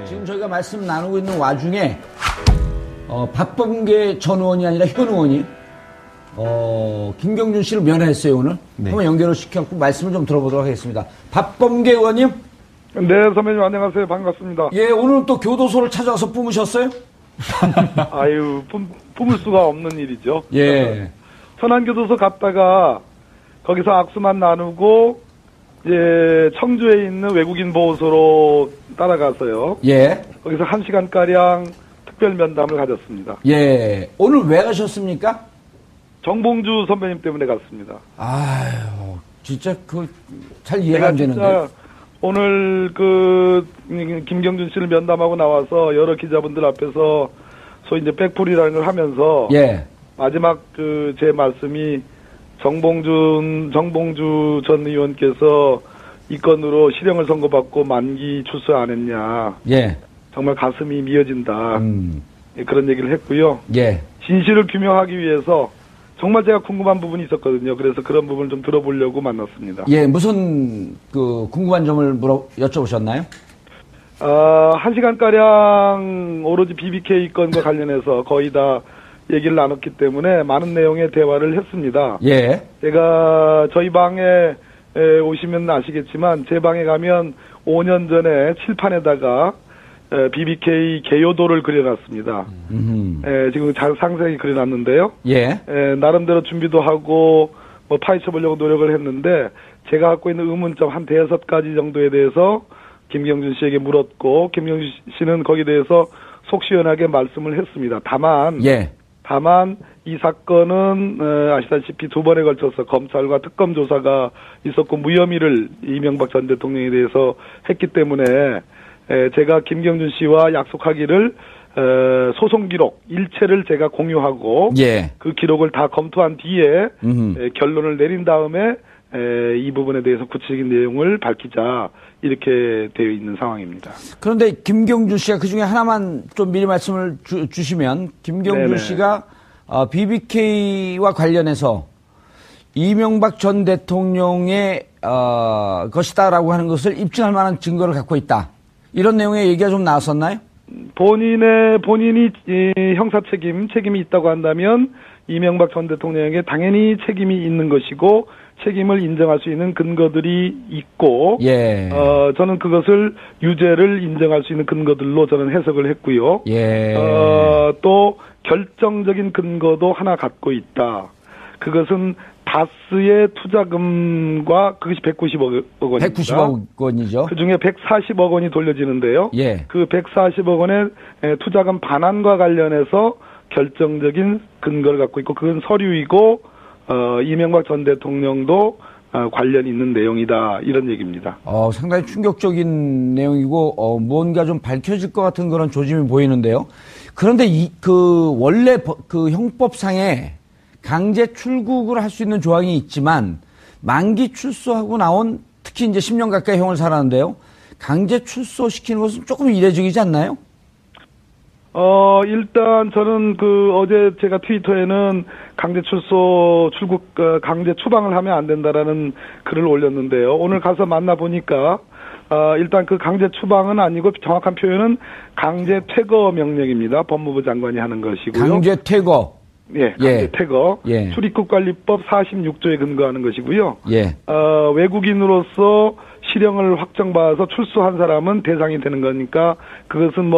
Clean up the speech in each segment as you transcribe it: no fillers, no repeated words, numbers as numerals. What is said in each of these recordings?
지금 저희가 말씀 나누고 있는 와중에 박범계 전 의원이 아니라 현 의원이 김경준 씨를 면회했어요 오늘. 네. 한번 연결을 시켜서 말씀을 좀 들어보도록 하겠습니다. 박범계 의원님. 네, 선배님 안녕하세요. 반갑습니다. 예, 오늘 또 교도소를 찾아와서 뿜으셨어요? 아유, 뿜을 수가 없는 일이죠. 예. 천안교도소 갔다가 거기서 악수만 나누고 이제 청주에 있는 외국인 보호소로 따라가서요. 예. 거기서 1시간가량 특별 면담을 가졌습니다. 예. 오늘 왜 가셨습니까? 정봉주 선배님 때문에 갔습니다. 아유, 진짜 잘 이해가 안 되는데. 오늘 김경준 씨를 면담하고 나와서 여러 기자분들 앞에서 소위 이제 백풀이라는 걸 하면서. 예. 마지막 제 말씀이 정봉주 전 의원께서 이 건으로 실형을 선고받고 만기 출소 안 했냐. 예. 정말 가슴이 미어진다. 예, 그런 얘기를 했고요. 예. 진실을 규명하기 위해서 정말 제가 궁금한 부분이 있었거든요. 그래서 그런 부분을 좀 들어보려고 만났습니다. 예, 무슨 궁금한 점을 여쭤보셨나요? 1시간가량 오로지 BBK 건과 관련해서 거의 다 얘기를 나눴기 때문에 많은 내용의 대화를 했습니다. 예. 제가 저희 방에 오시면 아시겠지만 제 방에 가면 5년 전에 칠판에다가 BBK 개요도를 그려놨습니다. 지금 잘 상세히 그려놨는데요. 예. 나름대로 준비도 하고 파헤쳐보려고 노력을 했는데 제가 갖고 있는 의문점 한 5가지 정도에 대해서 김경준 씨에게 물었고 김경준 씨는 거기에 대해서 속 시원하게 말씀을 했습니다. 다만 이 사건은 아시다시피 2번에 걸쳐서 검찰과 특검 조사가 있었고 무혐의를 이명박 전 대통령에 대해서 했기 때문에 제가 김경준 씨와 약속하기를 소송 기록 일체를 제가 공유하고 예. 그 기록을 다 검토한 뒤에 결론을 내린 다음에 이 부분에 대해서 구체적인 내용을 밝히자 이렇게 되어 있는 상황입니다. 그런데 김경준 씨가 그중에 하나만 좀 미리 말씀을 주시면 김경준 네네. 씨가 BBK와 관련해서 이명박 전 대통령의 것이다라고 하는 것을 입증할 만한 증거를 갖고 있다. 이런 내용의 얘기가 좀 나왔었나요? 본인이 형사 책임이 있다고 한다면 이명박 전 대통령에게 당연히 책임이 있는 것이고 책임을 인정할 수 있는 근거들이 있고 예. 저는 그것을 유죄를 인정할 수 있는 근거들로 저는 해석을 했고요. 예. 또 결정적인 근거도 하나 갖고 있다. 그것은 다스의 투자금과 그것이 190억 원입니다. 190억 원이죠. 그중에 140억 원이 돌려지는데요. 예. 그 140억 원의 투자금 반환과 관련해서 결정적인 근거를 갖고 있고 그건 서류이고 이명박 전 대통령도 관련이 있는 내용이다. 이런 얘기입니다. 상당히 충격적인 내용이고 무언가 좀 밝혀질 것 같은 그런 조짐이 보이는데요. 그런데 원래 형법상에 강제 출국을 할 수 있는 조항이 있지만 만기 출소하고 나온 특히 이제 10년 가까이 형을 살았는데요. 강제 출소시키는 것은 조금 이례적이지 않나요? 일단 저는 어제 제가 트위터에는 강제 추방을 하면 안 된다라는 글을 올렸는데요. 오늘 가서 만나보니까, 일단 강제 추방은 아니고 정확한 표현은 강제 퇴거 명령입니다. 법무부 장관이 하는 것이고요. 강제 퇴거. 예, 강제 퇴거. 예. 출입국관리법 46조에 근거하는 것이고요. 예. 외국인으로서 실형을 확정받아서 출소한 사람은 대상이 되는 거니까 그것은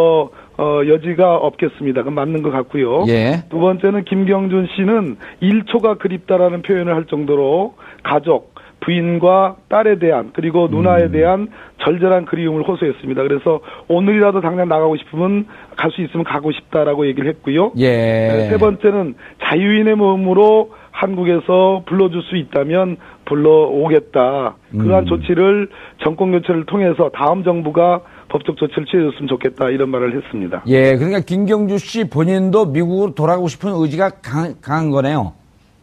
여지가 없겠습니다. 그건 맞는 것 같고요. 예. 두 번째는 김경준 씨는 1초가 그립다라는 표현을 할 정도로 가족, 부인과 딸에 대한 그리고 누나에 대한 절절한 그리움을 호소했습니다. 그래서 오늘이라도 당장 나가고 싶으면 갈 수 있으면 가고 싶다라고 얘기를 했고요. 예. 세 번째는 자유인의 몸으로 한국에서 불러줄 수 있다면 불러오겠다. 그러한 조치를 정권교체를 통해서 다음 정부가 법적 조치를 취해줬으면 좋겠다. 이런 말을 했습니다. 예, 그러니까 김경준 씨 본인도 미국으로 돌아가고 싶은 의지가 강한 거네요.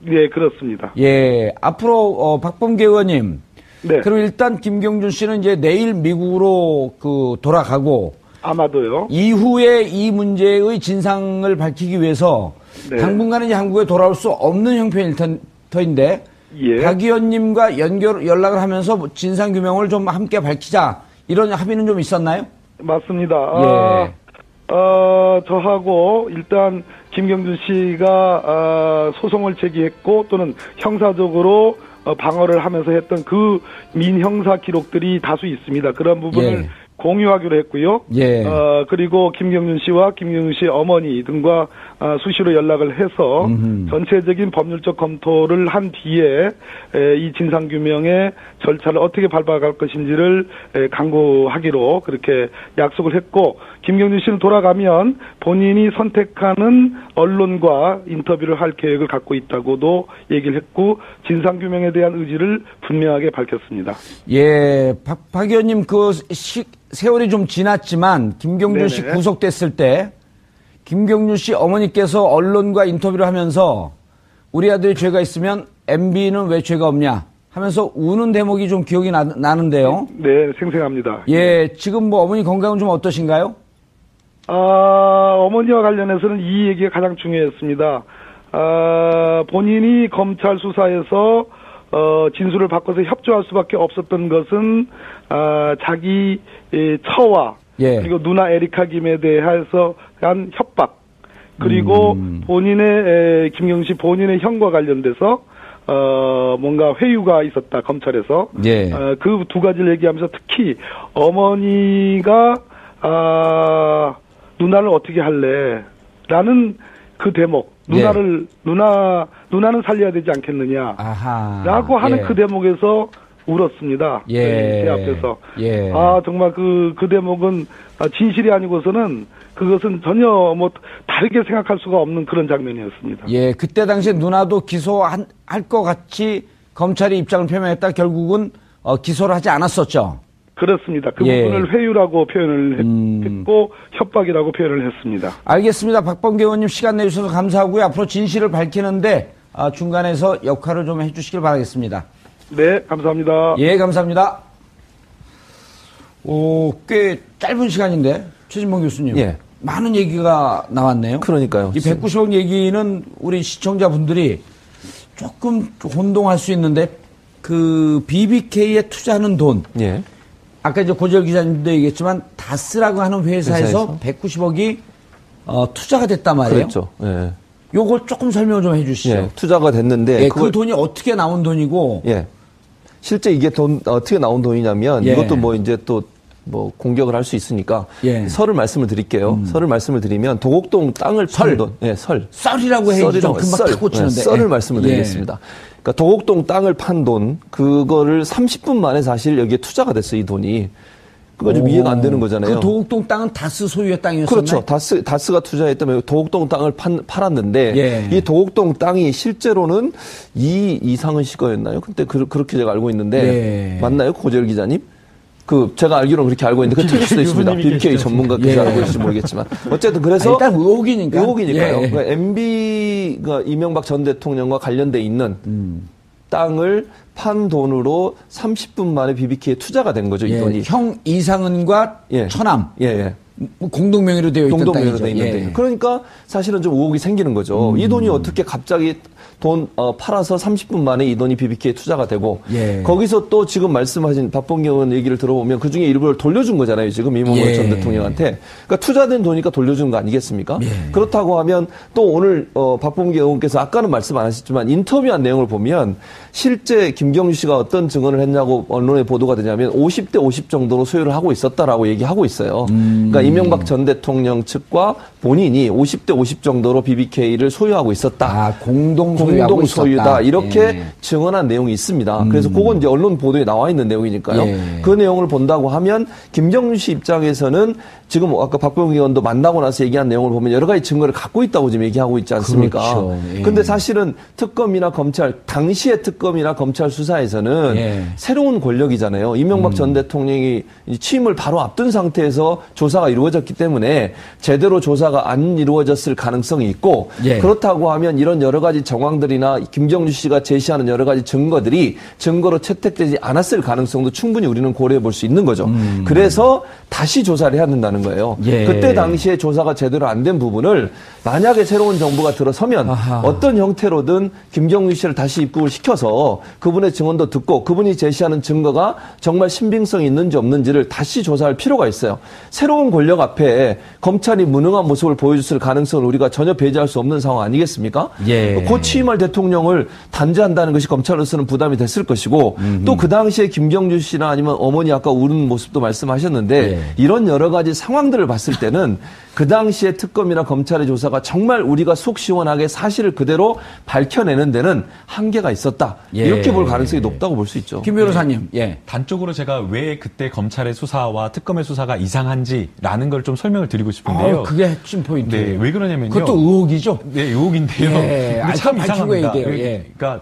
예, 그렇습니다. 예, 앞으로 박범계 의원님. 네. 그럼 일단 김경준 씨는 이제 내일 미국으로 돌아가고 아마도요. 이후에 이 문제의 진상을 밝히기 위해서 네. 당분간은 이제 한국에 돌아올 수 없는 형편일 터인데 예. 박 의원님과 연락을 하면서 진상 규명을 좀 함께 밝히자 이런 합의는 좀 있었나요? 맞습니다. 예. 저하고 일단 김경준 씨가 소송을 제기했고 또는 형사적으로 방어를 하면서 했던 그 민형사 기록들이 다수 있습니다. 그런 부분을 공유하기로 했고요. 그리고 김경준 씨와 김경준 씨의 어머니 등과 수시로 연락을 해서 전체적인 법률적 검토를 한 뒤에 이 진상규명의 절차를 어떻게 밟아갈 것인지를 강구하기로 그렇게 약속을 했고, 김경준 씨는 돌아가면 본인이 선택하는 언론과 인터뷰를 할 계획을 갖고 있다고도 얘기를 했고, 진상규명에 대한 의지를 분명하게 밝혔습니다. 예, 박 의원님 세월이 좀 지났지만 김경준 씨 구속됐을 때 김경준 씨 어머니께서 언론과 인터뷰를 하면서 우리 아들이 죄가 있으면 MB는 왜 죄가 없냐 하면서 우는 대목이 좀 기억이 나는데요. 네, 생생합니다. 예, 지금 뭐 어머니 건강은 좀 어떠신가요? 어머니와 관련해서는 이 얘기가 가장 중요했습니다. 본인이 검찰 수사에서 진술을 바꿔서 협조할 수밖에 없었던 것은 자기 처와 그리고 누나 에리카 김에 대해서 한 협박, 그리고 본인의 김경준 씨 본인의 형과 관련돼서 뭔가 회유가 있었다, 검찰에서. 그 두 가지를 얘기하면서 특히 어머니가 누나를 어떻게 할래? 라는 그 대목, 누나는 살려야 되지 않겠느냐. 라고 하는 그 대목에서 울었습니다. 제 앞에서. 정말 그 대목은 진실이 아니고서는 그것은 전혀 뭐 다르게 생각할 수가 없는 그런 장면이었습니다. 예, 그때 당시에 누나도 기소할 것 같이 검찰이 입장을 표명했다 결국은 기소를 하지 않았었죠. 그렇습니다. 그 부분을 회유라고 표현을 했고 협박이라고 표현을 했습니다. 알겠습니다. 박범계 의원님 시간 내주셔서 감사하고요. 앞으로 진실을 밝히는데 중간에서 역할을 좀 해주시길 바라겠습니다. 네, 감사합니다. 예, 감사합니다. 꽤 짧은 시간인데 최진봉 교수님. 많은 얘기가 나왔네요. 그러니까요. 이 190억 얘기는 우리 시청자분들이 조금 혼동할 수 있는데 그 BBK에 투자하는 돈. 아까 이제 고재열 기자님도 얘기했지만 다스라고 하는 회사에서 190억이 투자가 됐단 말이에요. 그렇죠. 요걸 조금 설명을 좀 해주시죠. 투자가 됐는데 그 돈이 어떻게 나온 돈이고. 실제 이게 어떻게 나온 돈이냐면 이것도 뭐 이제 또 뭐 공격을 할 수 있으니까 설을 말씀을 드릴게요. 설을 말씀을 드리면 도곡동 땅을 판 돈. 썰이라고 해야지 좀 금방 탁 꽂히는데. 썰을 말씀을 드리겠습니다. 그러니까 도곡동 땅을 판 돈, 그거를 30분 만에 사실 여기에 투자가 됐어요, 이 돈이. 그거 좀 이해가 안 되는 거잖아요. 그 도곡동 땅은 다스 소유의 땅이었었나요? 그렇죠. 다스가 투자했다면 도곡동 땅을 팔았는데 이 도곡동 땅이 실제로는 이상은 씨 거였나요? 그때 그렇게 제가 알고 있는데 맞나요, 고재열 기자님? 제가 알기로는 그렇게 알고 있는데, 틀릴 수도 있습니다. BBK 전문가 기자라고 할지 모르겠지만. 어쨌든 그래서. 일단 의혹이니까요. 그러니까 MB가 이명박 전 대통령과 관련돼 있는 땅을 판 돈으로 30분 만에 BBK에 투자가 된 거죠, 이 돈이. 형 이상은과 처남. 공동명의로 되어 있던 땅이죠. 그러니까 사실은 좀 의혹이 생기는 거죠. 이 돈이 어떻게 갑자기 돈 팔아서 30분 만에 이 돈이 BBK에 투자가 되고 거기서 또 지금 말씀하신 박범계 의원 얘기를 들어보면 그중에 일부를 돌려준 거잖아요. 지금 이명박 전 대통령한테. 그러니까 투자된 돈이니까 돌려준 거 아니겠습니까? 그렇다고 하면 또 오늘 박범계 의원께서 아까는 말씀 안 하셨지만 인터뷰한 내용을 보면 실제 김경주 씨가 어떤 증언을 했냐고 언론에 보도가 되냐면 50대 50 정도로 소유를 하고 있었다라고 얘기하고 있어요. 그러니까 이명박 전 대통령 측과 본인이 50대 50 정도로 BBK를 소유하고 있었다. 공동 소유다. 이렇게 증언한 내용이 있습니다. 그래서 그건 이제 언론 보도에 나와 있는 내용이니까요. 그 내용을 본다고 하면 김경준 씨 입장에서는 지금 아까 박범계 의원도 만나고 나서 얘기한 내용을 보면 여러 가지 증거를 갖고 있다고 지금 얘기하고 있지 않습니까? 근데 사실은 특검이나 검찰, 당시의 특검이나 검찰 수사에서는 새로운 권력이잖아요. 이명박 전 대통령이 취임을 바로 앞둔 상태에서 조사가 이루어졌기 때문에 제대로 조사가 안 이루어졌을 가능성이 있고 그렇다고 하면 이런 여러 가지 정황들이나 김경준 씨가 제시하는 여러 가지 증거로 채택되지 않았을 가능성도 충분히 우리는 고려해 볼 수 있는 거죠. 그래서 다시 조사를 해야 된다는 거예요. 예. 그때 당시에 조사가 제대로 안 된 부분을 만약에 새로운 정부가 들어서면 어떤 형태로든 김경준 씨를 다시 입국을 시켜서 그분의 증언도 듣고 그분이 제시하는 증거가 정말 신빙성이 있는지 없는지를 다시 조사할 필요가 있어요. 새로운 권력 앞에 검찰이 무능한 모습을 보여줬을 가능성을 우리가 전혀 배제할 수 없는 상황 아니겠습니까? 예. 곧 취임할 대통령을 단죄한다는 것이 검찰로서는 부담이 됐을 것이고 또 그 당시에 김경준 씨나 아니면 어머니 아까 우는 모습도 말씀하셨는데 예. 이런 여러 가지 상황들을 봤을 때는 그 당시에 특검이나 검찰의 조사가 정말 우리가 속 시원하게 사실을 그대로 밝혀내는 데는 한계가 있었다. 예. 이렇게 볼 가능성이 높다고 볼 수 있죠. 김 변호사님. 예. 단적으로 제가 왜 그때 검찰의 수사와 특검의 수사가 이상한지라는 걸 좀 설명을 드리고 싶은데요. 그게 핵심 포인트. 네, 왜 그러냐면요. 그것도 의혹이죠. 네, 의혹인데요. 예. 참 이상합니다. 예. 그러니까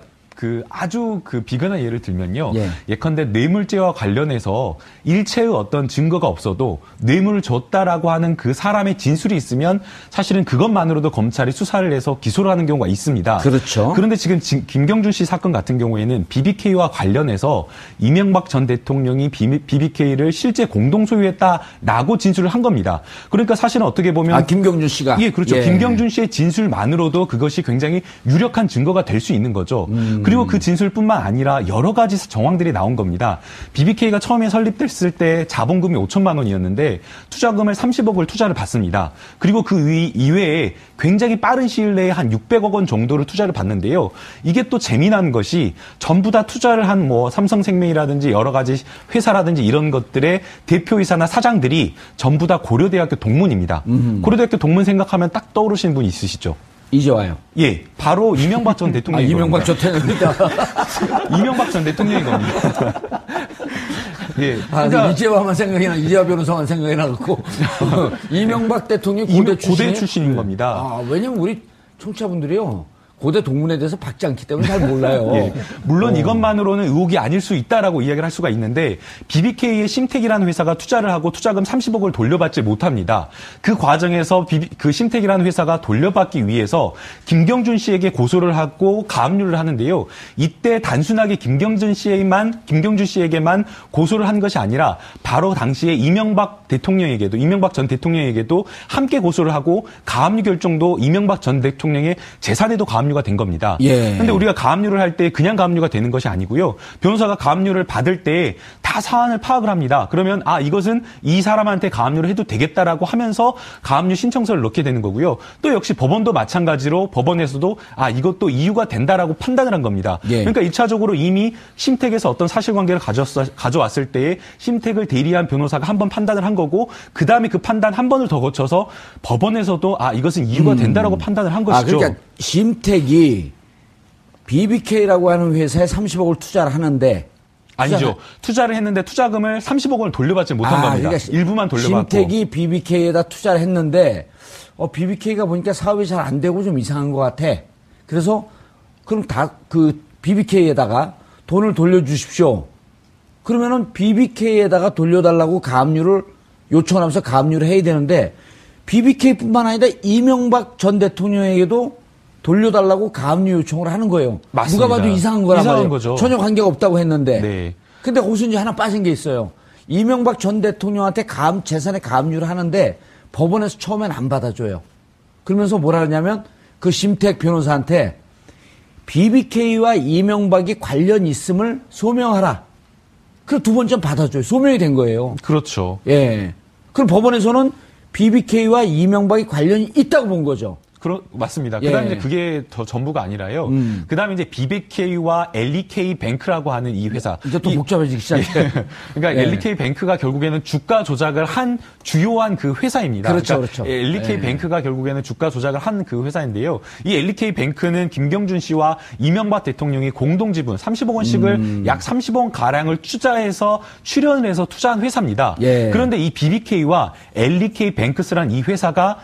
아주 비근한 예를 들면요. 예컨대 뇌물죄와 관련해서 일체의 어떤 증거가 없어도 뇌물을 줬다라고 하는 그 사람의 진술이 있으면 사실은 그것만으로도 검찰이 수사를 해서 기소를 하는 경우가 있습니다. 그렇죠. 그런데 지금 김경준 씨 사건 같은 경우에는 BBK와 관련해서 이명박 전 대통령이 BBK를 실제 공동 소유했다라고 진술을 한 겁니다. 그러니까 사실은 어떻게 보면 김경준 씨가 예, 그렇죠. 예. 김경준 씨의 진술만으로도 그것이 굉장히 유력한 증거가 될 수 있는 거죠. 그리고 그 진술뿐만 아니라 여러 가지 정황들이 나온 겁니다. BBK가 처음에 설립됐을 때 자본금이 5천만 원이었는데 투자금을 30억을 투자를 받습니다. 그리고 그 이외에 굉장히 빠른 시일 내에 한 600억 원 정도를 투자를 받는데요. 이게 또 재미난 것이 전부 다 투자를 한 삼성생명이라든지 여러 가지 회사라든지 이런 것들의 대표이사나 사장들이 전부 다 고려대학교 동문입니다. 고려대학교 동문 생각하면 딱 떠오르시는 분 있으시죠? 이제 와요. 예, 바로 이명박 전 대통령이 이명박 전 대통령이다. 이명박 전 대통령인 겁니다. 예, 그러니까 이재화만 생각이 나, 이재화 변호사만 생각이 나고 이명박 대통령 고대 출신인 겁니다. 왜냐면 우리 청취자분들이요. 고대 동문에 대해서 박지 않기 때문에 잘 몰라요. 예, 물론 이것만으로는 의혹이 아닐 수 있다라고 이야기를 할 수가 있는데 BBK의 심택이라는 회사가 투자를 하고 투자금 30억을 돌려받지 못합니다. 그 과정에서 그 심택이라는 회사가 돌려받기 위해서 김경준 씨에게 고소를 하고 가압류를 하는데요. 이때 단순하게 김경준 씨에게만 고소를 한 것이 아니라 바로 당시에 이명박 전 대통령에게도 함께 고소를 하고 가압류 결정도 이명박 전 대통령의 재산에도 가압류가 된 겁니다. 그런데 우리가 가압류를 할 때 그냥 가압류가 되는 것이 아니고요. 변호사가 가압류를 받을 때 다 사안을 파악을 합니다. 그러면 이것은 이 사람한테 가압류를 해도 되겠다라고 하면서 가압류 신청서를 넣게 되는 거고요. 또 역시 법원도 마찬가지로 법원에서도 이것도 이유가 된다라고 판단을 한 겁니다. 그러니까 1차적으로 이미 심택에서 어떤 사실관계를 가져왔을 때에 심택을 대리한 변호사가 한 번 판단을 한 거고 그다음에 그 판단 한 번을 더 거쳐서 법원에서도 이것은 이유가 된다라고 판단을 한 것이죠. 그러니까 심택이 BBK라고 하는 회사에 30억을 투자를 하는데 아니죠. 투자를 했는데 투자금을 30억을 돌려받지 못한 겁니다. 그러니까 일부만 돌려받고. 심택이 BBK에다 투자를 했는데 BBK가 보니까 사업이 잘 안 되고 좀 이상한 것 같아. 그래서 그럼 다 그 BBK에다가 돈을 돌려주십시오. 그러면은 BBK에다가 돌려달라고 가압류를 요청하면서 가압류를 해야 되는데 BBK뿐만 아니라 이명박 전 대통령에게도 돌려달라고 가압류 요청을 하는 거예요. 맞습니다. 누가 봐도 이상한 거란 말이에요. 거죠. 전혀 관계가 없다고 했는데. 네. 근데 거기서 이제 하나 빠진 게 있어요. 이명박 전 대통령한테 재산에 가압류를 하는데 법원에서 처음엔 안 받아줘요. 그러면서 뭐라 그러냐면 그 심택 변호사한테 BBK와 이명박이 관련 있음을 소명하라. 그럼 두 번째는 받아줘요. 소명이 된 거예요. 그렇죠. 예. 그럼 법원에서는 BBK와 이명박이 관련이 있다고 본 거죠. 맞습니다. 그다음에 이제 그게 더 전부가 아니라요. 그다음에 이제 BBK와 LEK 뱅크라고 하는 이 회사. 이제 또 복잡해지기 시작해요. 그러니까 LEK 뱅크가 결국에는 주가 조작을 한 주요한 그 회사입니다. 그렇죠. LEK 뱅크가 결국에는 주가 조작을 한 그 회사인데요. 이 LEK 뱅크는 김경준 씨와 이명박 대통령이 공동 지분 30억 원씩을 약 30억 원 가량을 투자해서 출연을 해서 투자한 회사입니다. 그런데 이 BBK와 LEK 뱅크스라는 이 회사가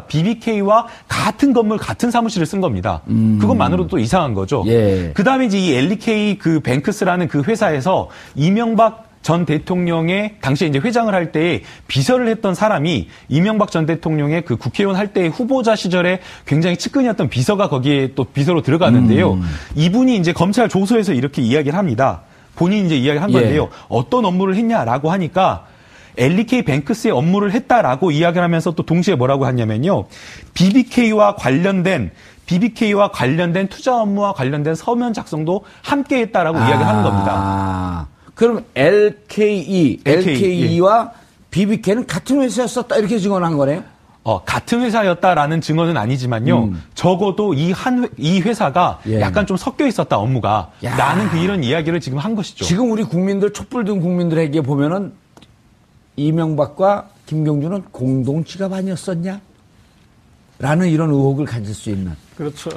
BBK와 같은 건물, 같은 사무실을 쓴 겁니다. 그것만으로도 또 이상한 거죠. 그 다음에 이제 이 LEK 뱅크스라는 그 회사에서 이명박 전 대통령의 당시에 이제 회장을 할 때에 비서를 했던 사람이 이명박 전 대통령의 그 국회의원 할 때의 후보자 시절에 굉장히 측근이었던 비서가 거기에 또 비서로 들어가는데요. 이분이 이제 검찰 조서에서 이렇게 이야기를 합니다. 본인이 이제 이야기를 한 건데요. 어떤 업무를 했냐라고 하니까 LK 뱅크스의 업무를 했다라고 이야기를 하면서 또 동시에 뭐라고 하냐면요. BBK와 관련된 투자 업무와 관련된 서면 작성도 함께 했다라고 이야기를 하는 겁니다. 그럼 LKE와 BBK는 같은 회사였었다 이렇게 증언한 거네요? 같은 회사였다라는 증언은 아니지만요. 적어도 이 회사가 약간 좀 섞여 있었다 업무가 라는 이런 이야기를 지금 한 것이죠. 지금 우리 국민들 촛불 든 국민들에게 보면은 이명박과 김경준은 공동 지갑 아니었었냐? 라는 이런 의혹을 가질 수 있는. 그렇죠.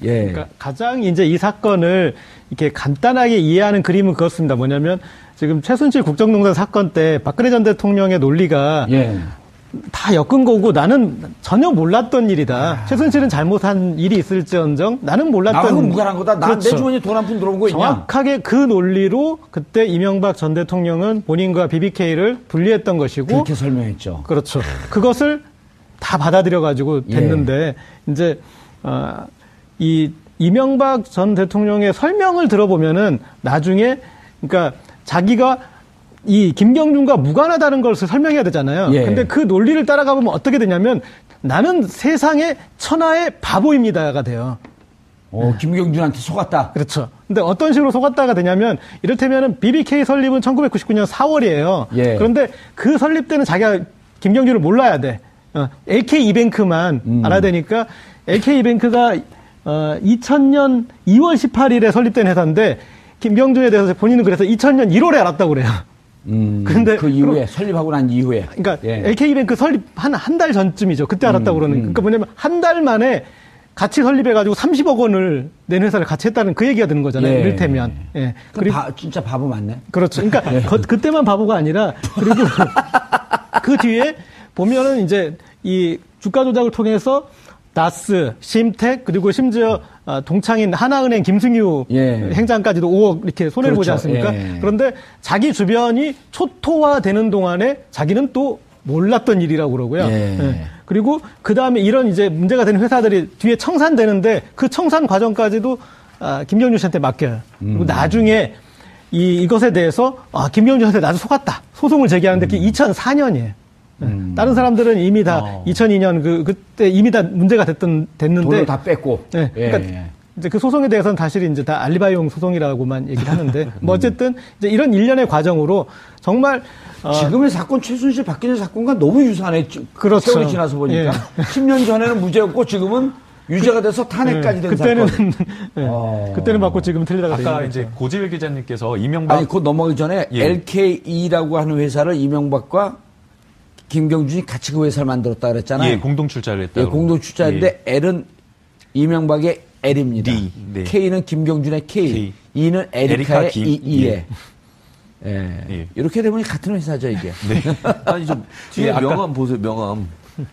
그러니까 가장 이제 이 사건을 이렇게 간단하게 이해하는 그림은 그렇습니다. 뭐냐면 지금 최순실 국정농단 사건 때 박근혜 전 대통령의 논리가 다 엮은 거고 나는 전혀 몰랐던 일이다. 최순실은 잘못한 일이 있을지언정 나는 몰랐던. 나하고 무관한 거다. 난 그렇죠. 내 주머니에 돈 한 푼 들어온 거 있냐. 정확하게 그 논리로 그때 이명박 전 대통령은 본인과 BBK를 분리했던 것이고. 그렇게 설명했죠. 그렇죠. 그것을 다 받아들여가지고 됐는데 이제 이 이명박 전 대통령의 설명을 들어보면은 나중에 그러니까 자기가 이 김경준과 무관하다는 것을 설명해야 되잖아요. 근데 그 논리를 따라가 보면 어떻게 되냐면 나는 세상의 천하의 바보입니다가 돼요. 김경준한테 속았다. 그렇죠. 근데 어떤 식으로 속았다가 되냐면 이를테면은 BBK 설립은 1999년 4월이에요. 그런데 그 설립 때는 자기가 김경준을 몰라야 돼. LK이뱅크만 알아야 되니까 LK이뱅크가 2000년 2월 18일에 설립된 회사인데 김경준에 대해서 본인은 그래서 2000년 1월에 알았다고 그래요. 근데 그 이후에 설립하고 난 이후에 그러니까 LK이뱅크 설립 한 달 전쯤이죠. 그때 알았다고 그러는. 그러니까 뭐냐면 한 달 만에 같이 설립해가지고 30억 원을 낸 회사를 같이 했다는 그 얘기가 되는 거잖아요. 이를테면. 그리고 진짜 바보 맞네. 그렇죠. 그러니까 그때만 바보가 아니라 그리고 그 뒤에 보면은 이제 이 주가 조작을 통해서 나스, 심택 그리고 심지어 동창인 하나은행 김승유 행장까지도 5억 이렇게 손해를 보지 않습니까? 그런데 자기 주변이 초토화되는 동안에 자기는 또 몰랐던 일이라고 그러고요. 그리고 그 다음에 이런 이제 문제가 되는 회사들이 뒤에 청산되는데 그 청산 과정까지도 김경준 씨한테 맡겨요. 그리고 나중에 이것에 대해서 김경준 씨한테 나도 속았다. 소송을 제기하는데 그게 2004년이에요. 다른 사람들은 이미 다 2002년 그때 이미 다 문제가 됐는데 돈을 다 뺐고. 그러니까 이제 그 소송에 대해서는 사실 이제 다 알리바이용 소송이라고만 얘기를 하는데 뭐 어쨌든 이제 이런 일련의 과정으로 정말 지금의 사건 최순실 박근혜 사건과 너무 유사하네. 그렇죠. 세월이 지나서 보니까 10년 전에는 무죄였고 지금은 유죄가 돼서 탄핵까지 된 그때는 사건. 그때는 맞고 지금 틀리다가 아까 이제 고재일 기자님께서 이명박 곧 넘어가기 전에 LKE라고 하는 회사를 이명박과 김경준이 같이 그 회사를 만들었다 그랬잖아요. 공동 출자를 했다. 공동 출자인데 L은 이명박의 L입니다. K는 김경준의 K. E는 에리카의 E에. 이렇게 되면 같은 회사죠, 이게. 아니, 좀 뒤에 명함 보세요, 명함.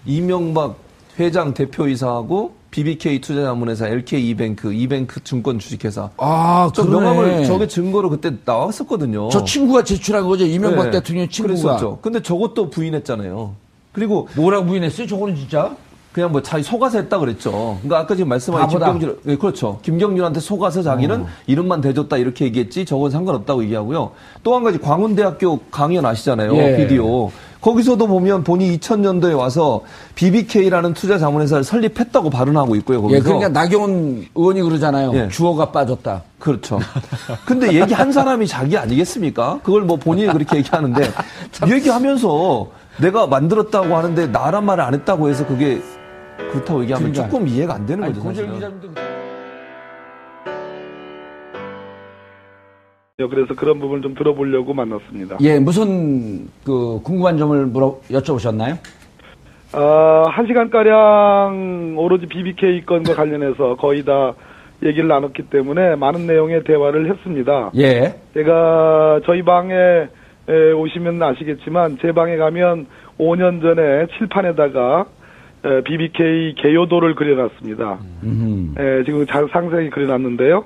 이명박 회장 대표이사하고 BBK 투자자문회사 LK이뱅크, 이뱅크 증권 주식회사. 저 명함을 저게 증거로 그때 나왔었거든요. 저 친구가 제출한 거죠. 이명박 대통령 친구가. 그랬었죠. 근데 저것도 부인했잖아요. 그리고 뭐라고 부인했어요? 저거는 진짜? 그냥 뭐 자기 속아서 했다 그랬죠. 그러니까 아까 지금 말씀하신 김경준, 그렇죠. 김경준한테 속아서 자기는 이름만 대줬다 이렇게 얘기했지 저건 상관없다고 얘기하고요. 또 한 가지 광운대학교 강연 아시잖아요. 비디오. 거기서도 보면 본인이 2000년도에 와서 BBK라는 투자 자문회사를 설립했다고 발언하고 있고요. 거기서. 그러니까 나경원 의원이 그러잖아요. 주어가 빠졌다. 그렇죠. 근데 얘기한 사람이 자기 아니겠습니까? 그걸 뭐 본인이 그렇게 얘기하는데 얘기하면서 내가 만들었다고 하는데 나란 말을 안 했다고 해서 그게 그렇다고 얘기하면 조금 이해가 안 되는 거죠. 고재일 기자님도 그래서 그런 부분을 좀 들어보려고 만났습니다. 무슨 궁금한 점을 여쭤보셨나요? 1시간가량 오로지 BBK 건과 관련해서 거의 다 얘기를 나눴기 때문에 많은 내용의 대화를 했습니다. 제가 저희 방에 오시면 아시겠지만 제 방에 가면 5년 전에 칠판에다가 BBK 개요도를 그려놨습니다. 지금 잘 상세히 그려놨는데요.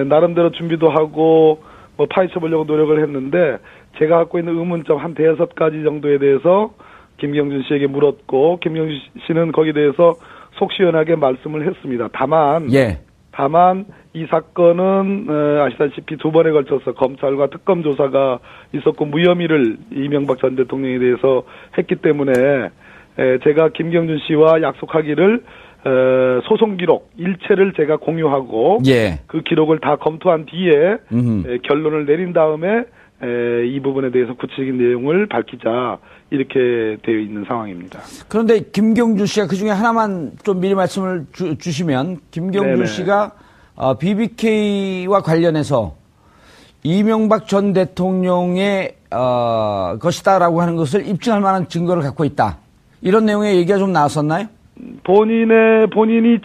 나름대로 준비도 하고 뭐 파헤쳐 보려고 노력을 했는데 제가 갖고 있는 의문점 한 5가지 정도에 대해서 김경준 씨에게 물었고, 김경준 씨는 거기에 대해서 속 시원하게 말씀을 했습니다. 다만 이 사건은 아시다시피 2번에 걸쳐서 검찰과 특검 조사가 있었고 무혐의를 이명박 전 대통령에 대해서 했기 때문에 제가 김경준 씨와 약속하기를 소송 기록 일체를 제가 공유하고 그 기록을 다 검토한 뒤에 결론을 내린 다음에 이 부분에 대해서 구체적인 내용을 밝히자 이렇게 되어 있는 상황입니다. 그런데 김경준 씨가 그중에 하나만 좀 미리 말씀을 주시면 김경준 씨가 BBK와 관련해서 이명박 전 대통령의 것이다라고 하는 것을 입증할 만한 증거를 갖고 있다. 이런 내용의 얘기가 좀 나왔었나요? 본인이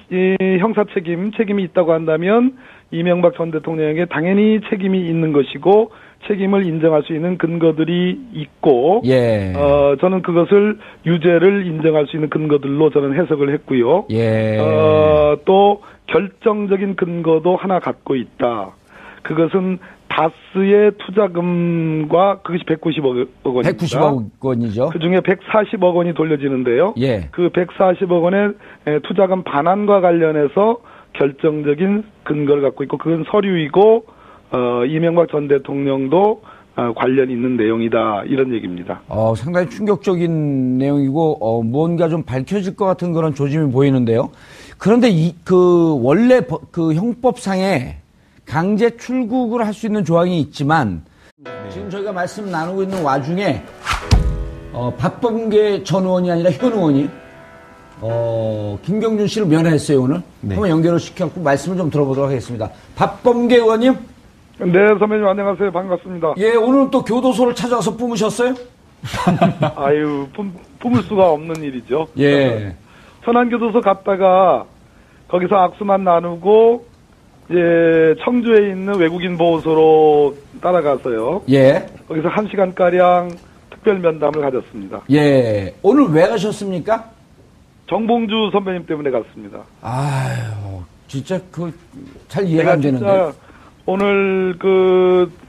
형사 책임이 있다고 한다면 이명박 전 대통령에게 당연히 책임이 있는 것이고 책임을 인정할 수 있는 근거들이 있고 저는 그것을 유죄를 인정할 수 있는 근거들로 저는 해석을 했고요. 또 결정적인 근거도 하나 갖고 있다. 그것은 다스의 투자금과 그것이 190억 원입니다. 190억 원이죠. 그중에 140억 원이 돌려지는데요. 그 140억 원의 투자금 반환과 관련해서 결정적인 근거를 갖고 있고 그건 서류이고 이명박 전 대통령도 관련 있는 내용이다. 이런 얘기입니다. 상당히 충격적인 내용이고 무언가 좀 밝혀질 것 같은 그런 조짐이 보이는데요. 그런데 원래 그 형법상에 강제 출국을 할 수 있는 조항이 있지만 지금 저희가 말씀 나누고 있는 와중에 박범계 전 의원이 아니라 현 의원이 김경준 씨를 면회했어요 오늘. 한번 연결을 시켜갖고 말씀을 좀 들어보도록 하겠습니다. 박범계 의원님. 네, 선배님 안녕하세요. 반갑습니다. 오늘 또 교도소를 찾아와서 뿜으셨어요? 아유, 뿜을 수가 없는 일이죠. 천안교도소 갔다가 거기서 악수만 나누고 청주에 있는 외국인 보호소로 따라가서요. 거기서 1시간가량 특별 면담을 가졌습니다. 오늘 왜 가셨습니까? 정봉주 선배님 때문에 갔습니다. 아유, 진짜 잘 이해가 안 되는데. 오늘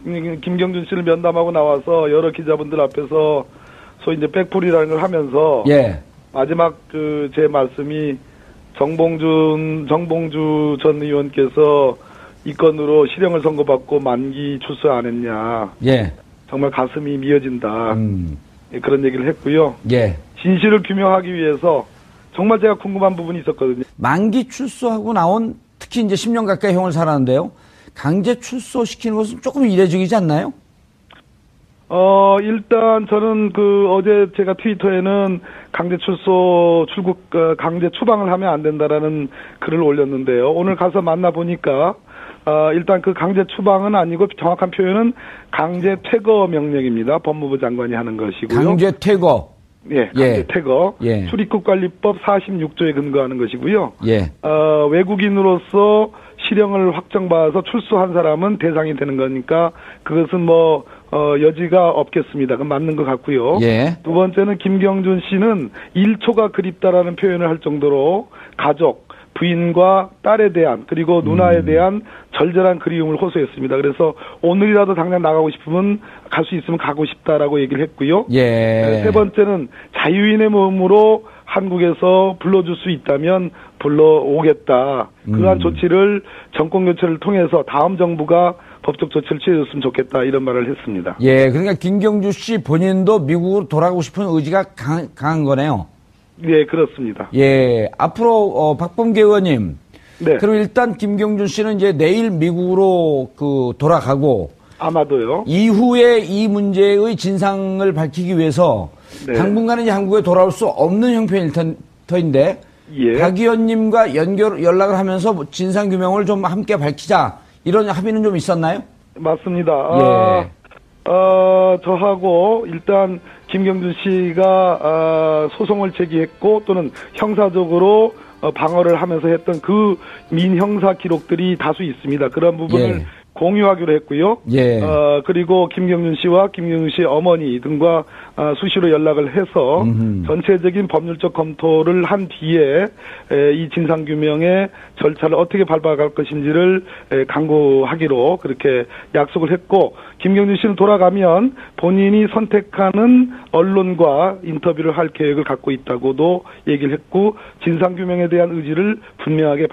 김경준 씨를 면담하고 나와서 여러 기자분들 앞에서 소위 이제 백풀이라는 걸 하면서 마지막 제 말씀이 정봉주 전 의원께서 이 건으로 실형을 선고받고 만기 출소 안 했냐. 정말 가슴이 미어진다. 그런 얘기를 했고요. 진실을 규명하기 위해서 정말 제가 궁금한 부분이 있었거든요. 만기 출소하고 나온 특히 이제 10년 가까이 형을 살았는데요. 강제 출소시키는 것은 조금 이례적이지 않나요? 일단 저는 어제 제가 트위터에는 강제 추방을 하면 안 된다라는 글을 올렸는데요. 오늘 가서 만나보니까, 일단 강제 추방은 아니고 정확한 표현은 강제 퇴거 명령입니다. 법무부 장관이 하는 것이고요. 강제 퇴거. 강제 퇴거. 출입국관리법 46조에 근거하는 것이고요. 외국인으로서 실형을 확정받아서 출소한 사람은 대상이 되는 거니까 그것은 여지가 없겠습니다. 그건 맞는 것 같고요. 두 번째는 김경준 씨는 1초가 그립다라는 표현을 할 정도로 가족, 부인과 딸에 대한 그리고 누나에 대한 절절한 그리움을 호소했습니다. 그래서 오늘이라도 당장 나가고 싶으면 갈 수 있으면 가고 싶다라고 얘기를 했고요. 세 번째는 자유인의 몸으로 한국에서 불러줄 수 있다면 불러오겠다. 그러한 조치를 정권교체를 통해서 다음 정부가 법적 조치를 취해줬으면 좋겠다. 이런 말을 했습니다. 그러니까 김경준 씨 본인도 미국으로 돌아가고 싶은 의지가 강한 거네요. 그렇습니다. 앞으로 박범계 의원님. 그럼 일단 김경준 씨는 이제 내일 미국으로 돌아가고 아마도요. 이후에 이 문제의 진상을 밝히기 위해서 당분간은 이제 한국에 돌아올 수 없는 형편일 터인데 박 의원님과 연락을 하면서 진상 규명을 좀 함께 밝히자 이런 합의는 좀 있었나요? 맞습니다. 저하고 일단 김경준 씨가 소송을 제기했고 또는 형사적으로 방어를 하면서 했던 그 민형사 기록들이 다수 있습니다. 그런 부분을 공유하기로 했고요. 예. 그리고 김경준 씨와 김경준 씨의 어머니 등과 수시로 연락을 해서 전체적인 법률적 검토를 한 뒤에 이 진상규명의 절차를 어떻게 밟아갈 것인지를 강구하기로 그렇게 약속을 했고, 김경준 씨는 돌아가면 본인이 선택하는 언론과 인터뷰를 할 계획을 갖고 있다고도 얘기를 했고, 진상규명에 대한 의지를 분명하게